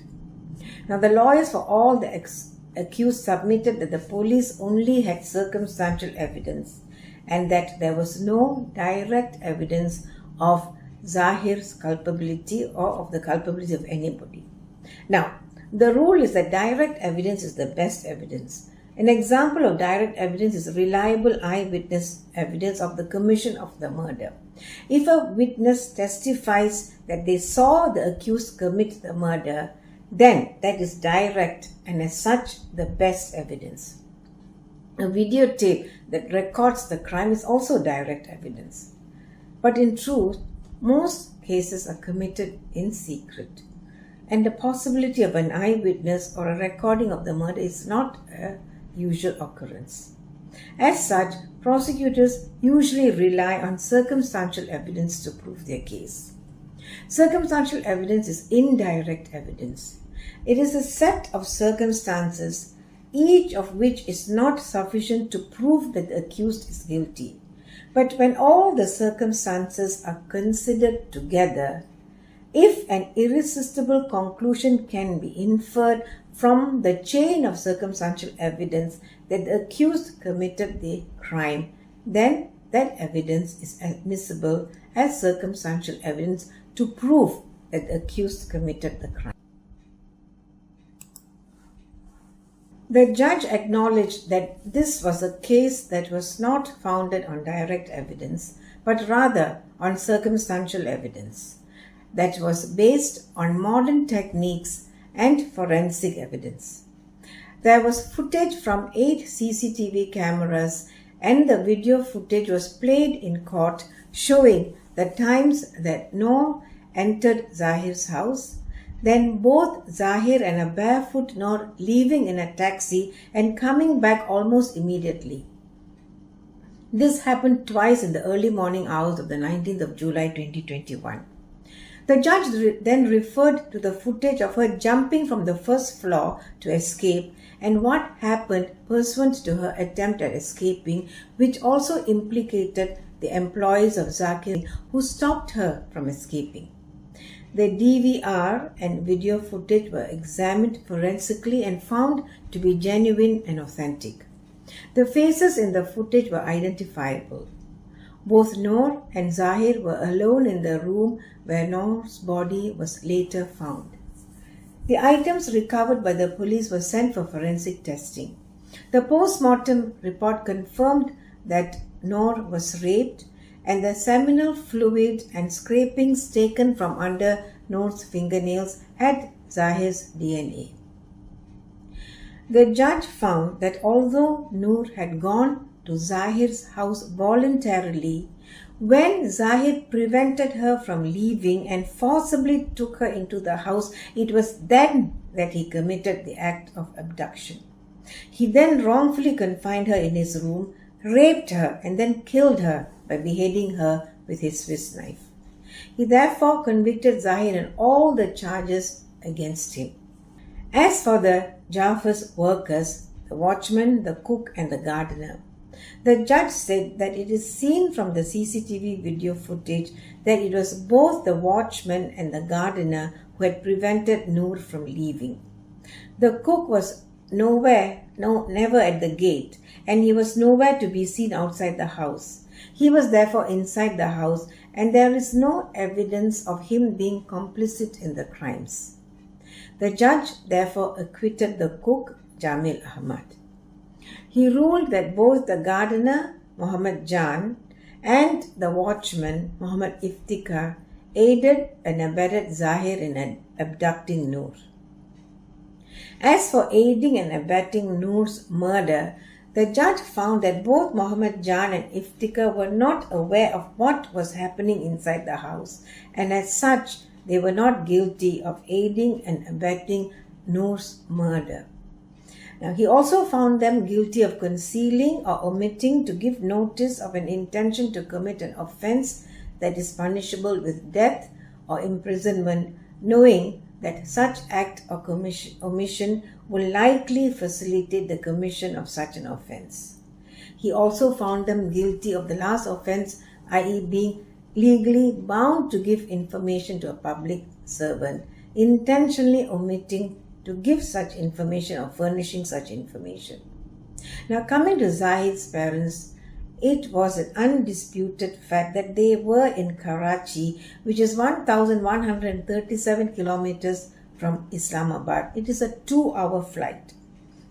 Now, the lawyers for all the accused submitted that the police only had circumstantial evidence and that there was no direct evidence of Zahir's culpability or of the culpability of anybody. Now, the rule is that direct evidence is the best evidence. An example of direct evidence is reliable eyewitness evidence of the commission of the murder. If a witness testifies that they saw the accused commit the murder, then that is direct and as such the best evidence. A videotape that records the crime is also direct evidence. But in truth, most cases are committed in secret, and the possibility of an eyewitness or a recording of the murder is not a usual occurrence. As such, prosecutors usually rely on circumstantial evidence to prove their case. Circumstantial evidence is indirect evidence. It is a set of circumstances, each of which is not sufficient to prove that the accused is guilty. But when all the circumstances are considered together, if an irresistible conclusion can be inferred from the chain of circumstantial evidence that the accused committed the crime, then that evidence is admissible as circumstantial evidence to prove that the accused committed the crime. The judge acknowledged that this was a case that was not founded on direct evidence, but rather on circumstantial evidence that was based on modern techniques and forensic evidence. There was footage from 8 CCTV cameras, and the video footage was played in court showing the times that Noor entered Zahir's house, then both Zahir and a barefoot Noor leaving in a taxi and coming back almost immediately. This happened twice in the early morning hours of the 19th of July 2021. The judge then referred to the footage of her jumping from the first floor to escape and what happened pursuant to her attempt at escaping, which also implicated the employees of Zahir who stopped her from escaping. The DVR and video footage were examined forensically and found to be genuine and authentic. The faces in the footage were identifiable. Both Noor and Zahir were alone in the room where Noor's body was later found. The items recovered by the police were sent for forensic testing. The post-mortem report confirmed that Noor was raped, and the seminal fluid and scrapings taken from under Noor's fingernails had Zahir's DNA. The judge found that although Noor had gone to Zahir's house voluntarily, when Zahir prevented her from leaving and forcibly took her into the house, it was then that he committed the act of abduction. He then wrongfully confined her in his room, raped her, and then killed her by beheading her with his Swiss knife. He therefore convicted Zahir on all the charges against him. As for the Jafar's workers, the watchman, the cook, and the gardener, the judge said that it is seen from the CCTV video footage that it was both the watchman and the gardener who had prevented Noor from leaving. The cook was never at the gate, and he was nowhere to be seen outside the house. He was therefore inside the house, and there is no evidence of him being complicit in the crimes. The judge therefore acquitted the cook, Jamil Ahmad. He ruled that both the gardener, Muhammad Jan, and the watchman, Muhammad Iftikhar, aided and abetted Zahir in abducting Noor. As for aiding and abetting Noor's murder, the judge found that both Muhammad Jan and Iftikhar were not aware of what was happening inside the house, and as such, they were not guilty of aiding and abetting Noor's murder. Now, he also found them guilty of concealing or omitting to give notice of an intention to commit an offense that is punishable with death or imprisonment, knowing that such act or omission will likely facilitate the commission of such an offense. He also found them guilty of the last offense, i.e. being legally bound to give information to a public servant, intentionally omitting to give such information or furnishing such information. Now, coming to Zahir's parents, it was an undisputed fact that they were in Karachi, which is 1,137 kilometers from Islamabad. It is a 2-hour flight.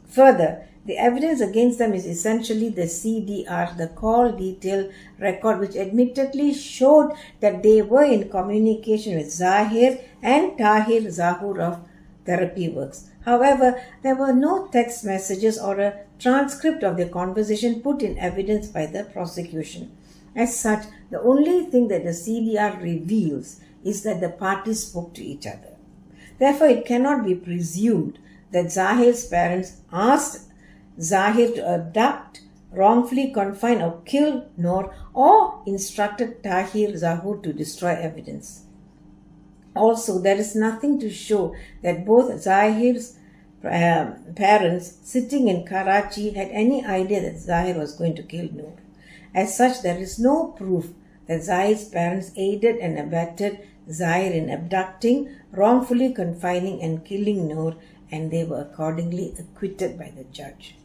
Further, the evidence against them is essentially the CDR, the call detail record, which admittedly showed that they were in communication with Zahir and Tahir Zahur of Therapy Works. However, there were no text messages or a transcript of the conversation put in evidence by the prosecution. As such, the only thing that the CDR reveals is that the parties spoke to each other. Therefore, it cannot be presumed that Zahir's parents asked Zahir to abduct, wrongfully confine or kill Noor, or instructed Tahir Zahur to destroy evidence. Also, there is nothing to show that both Zahir's parents sitting in Karachi had any idea that Zahir was going to kill Noor. As such, there is no proof that Zahir's parents aided and abetted Zahir in abducting, wrongfully confining and killing Noor, and they were accordingly acquitted by the judge.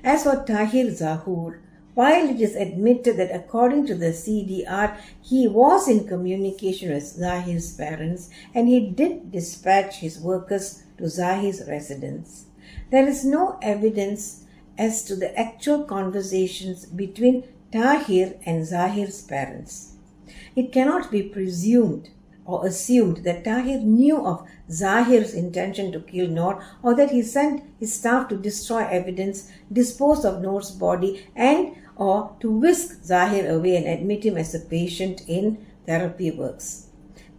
As for Tahir Zahur, while it is admitted that according to the CDR, he was in communication with Zahir's parents and he did dispatch his workers to Zahir's residence, there is no evidence as to the actual conversations between Tahir and Zahir's parents. It cannot be presumed or assumed that Tahir knew of Zahir's intention to kill Noor, or that he sent his staff to destroy evidence, dispose of Noor's body, and or to whisk Zahir away and admit him as a patient in Therapy Works.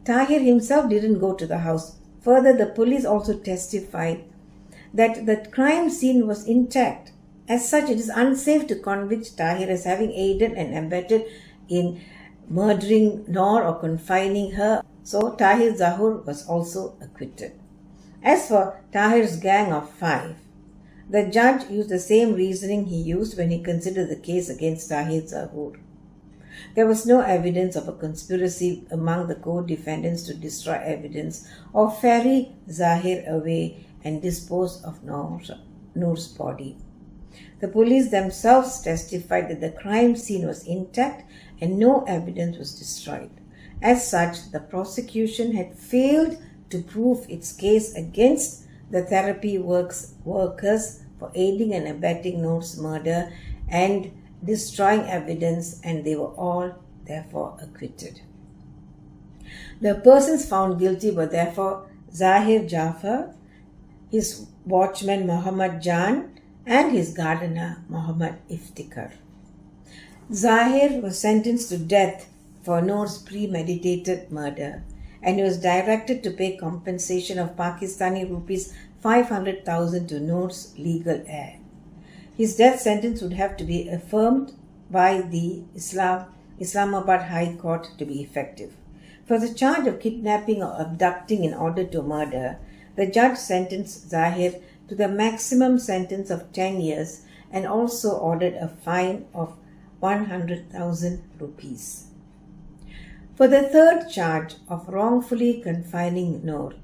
Tahir himself didn't go to the house. Further, the police also testified that the crime scene was intact. As such, it is unsafe to convict Tahir as having aided and abetted in murdering Noor or confining her, so Tahir Zahur was also acquitted. As for Tahir's gang of 5, the judge used the same reasoning he used when he considered the case against Tahir Zahur. There was no evidence of a conspiracy among the co-defendants to destroy evidence or ferry Zahir away and dispose of Noor's body. The police themselves testified that the crime scene was intact and no evidence was destroyed. As such, the prosecution had failed to prove its case against the therapy workers for aiding and abetting Noor's murder and destroying evidence, and they were all therefore acquitted. The persons found guilty were therefore Zahir Jafar, his watchman Muhammad Jan, and his gardener Muhammad Iftikhar. Zahir was sentenced to death for Noor's premeditated murder, and he was directed to pay compensation of Pakistani rupees 500,000 to Noor's legal heir. His death sentence would have to be affirmed by the Islamabad High Court to be effective. For the charge of kidnapping or abducting in order to murder, the judge sentenced Zahir to the maximum sentence of 10 years and also ordered a fine of 100,000 rupees. For the third charge of wrongfully confining Noor,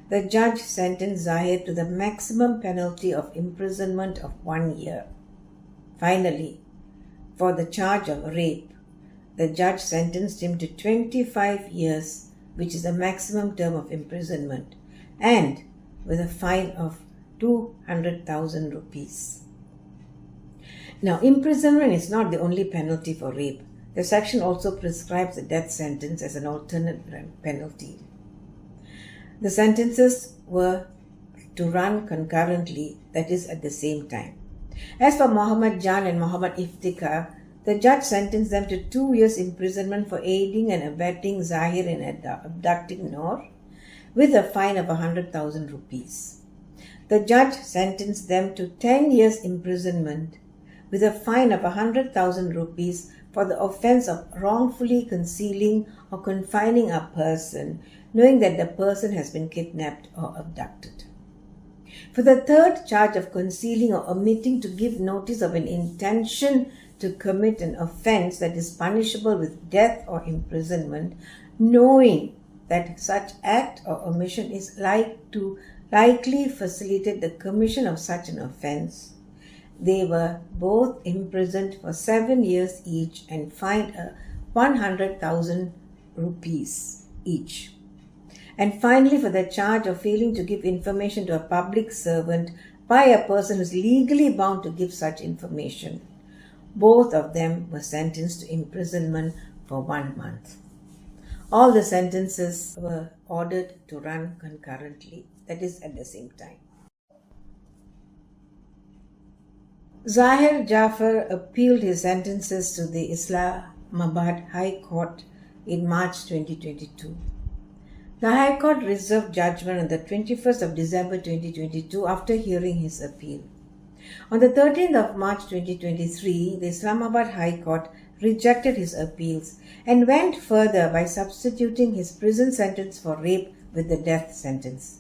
the judge sentenced Zahir to the maximum penalty of imprisonment of 1 year. Finally, for the charge of rape, the judge sentenced him to 25 years, which is the maximum term of imprisonment, and with a fine of 200,000 rupees. Now, imprisonment is not the only penalty for rape. The section also prescribes the death sentence as an alternate penalty. The sentences were to run concurrently, that is, at the same time. As for Muhammad Jan and Muhammad Iftikhar, the judge sentenced them to 2 years imprisonment for aiding and abetting Zahir in abducting Noor, with a fine of 100,000 rupees. The judge sentenced them to 10 years imprisonment, with a fine of 100,000 rupees for the offence of wrongfully concealing or confining a person, knowing that the person has been kidnapped or abducted. For the third charge of concealing or omitting to give notice of an intention to commit an offence that is punishable with death or imprisonment, knowing that such act or omission is likely facilitate the commission of such an offence, they were both imprisoned for 7 years each and fined 100,000 rupees each. And finally, for the charge of failing to give information to a public servant by a person who is legally bound to give such information, both of them were sentenced to imprisonment for 1 month. All the sentences were ordered to run concurrently, that is, at the same time. Zahir Jafar appealed his sentences to the Islamabad High Court in March 2022. The High Court reserved judgment on the 21st of December 2022 after hearing his appeal. On the 13th of March 2023, the Islamabad High Court rejected his appeals and went further by substituting his prison sentence for rape with the death sentence.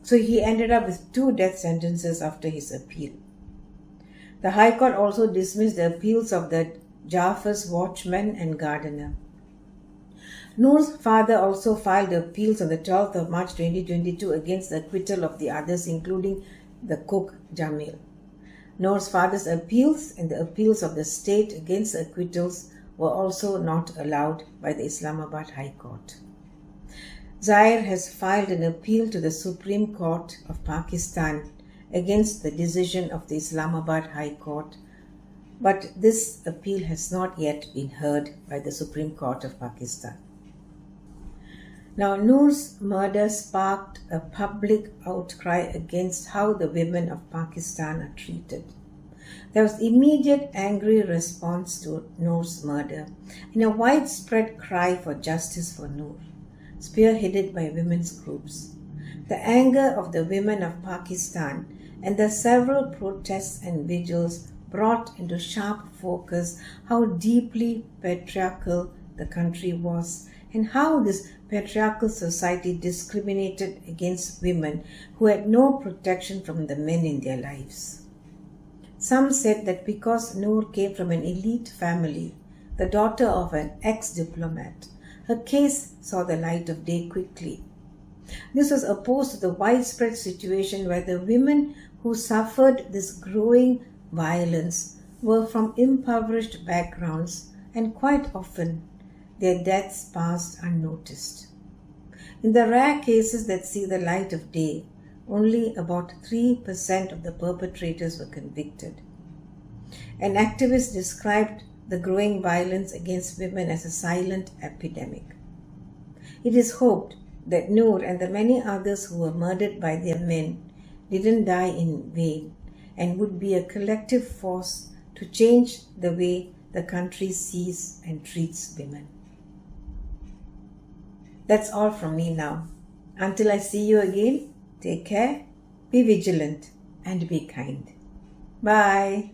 So he ended up with 2 death sentences after his appeal. The High Court also dismissed the appeals of the Jafar's watchman and gardener. Noor's father also filed appeals on the 12th of March 2022 against the acquittal of the others, including the cook Jamil. Noor's father's appeals and the appeals of the state against the acquittals were also not allowed by the Islamabad High Court. Zahir has filed an appeal to the Supreme Court of Pakistan against the decision of the Islamabad High Court, but this appeal has not yet been heard by the Supreme Court of Pakistan. Now, Noor's murder sparked a public outcry against how the women of Pakistan are treated. There was immediate angry response to Noor's murder and a widespread cry for justice for Noor, spearheaded by women's groups. The anger of the women of Pakistan and the several protests and vigils brought into sharp focus how deeply patriarchal the country was and how this patriarchal society discriminated against women who had no protection from the men in their lives. Some said that because Noor came from an elite family, the daughter of an ex-diplomat, her case saw the light of day quickly. This was opposed to the widespread situation where the women who suffered this growing violence were from impoverished backgrounds, and quite often their deaths passed unnoticed. In the rare cases that see the light of day, only about 3% of the perpetrators were convicted. An activist described the growing violence against women as a silent epidemic. It is hoped that Noor and the many others who were murdered by their men didn't die in vain and would be a collective force to change the way the country sees and treats women. That's all from me now. Until I see you again, take care, be vigilant, and be kind. Bye.